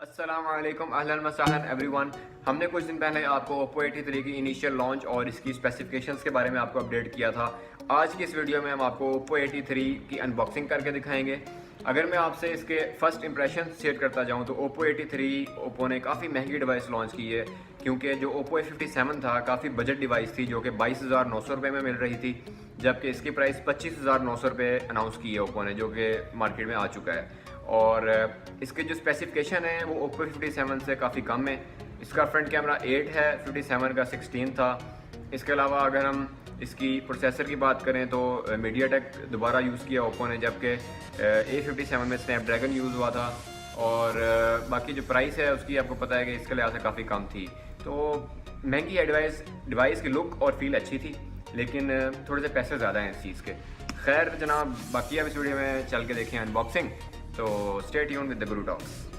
अस्सलाम-ओ-alikum Ahlan-Wasahlan everyone. हमने कुछ दिन पहले आपको Oppo A83 की इनिशियल लॉन्च और इसकी स्पेसिफिकेशंस के बारे में आपको अपडेट किया था। आज की इस वीडियो में हम आपको Oppo A83 की अनबॉक्सिंग करके दिखाएंगे। अगर मैं आपसे इसके फर्स्ट इंप्रेशन शेयर करता जाऊं तो Oppo A83 Oppo ने काफ़ी महंगी डिवाइस लॉन्च की है, क्योंकि जो Oppo A57 था काफ़ी बजट डिवाइस थी जो कि 22,900 रुपये में मिल रही थी, जबकि इसकी प्राइस 25,900 रुपये अनाउंस की है Oppo ने, जो कि मार्केट में आ चुका है। और इसके जो स्पेसिफिकेशन है वो Oppo 57 से काफ़ी कम है। इसका फ्रंट कैमरा 8 है, 57 का 16 था। इसके अलावा अगर हम इसकी प्रोसेसर की बात करें तो मीडियाटेक दोबारा यूज़ किया Oppo ने, जबकि A57 में स्नैपड्रैगन यूज़ हुआ था। और बाकी जो प्राइस है उसकी आपको पता है कि इसके लिहाज से काफ़ी कम थी। तो महंगी है डिवाइस की लुक और फील अच्छी थी, लेकिन थोड़े से पैसे ज़्यादा हैं इस चीज़ के। खैर जनाब, बाकी अब इस वीडियो में चल के देखें अनबॉक्सिंग, तो stay tuned with the Guru talks.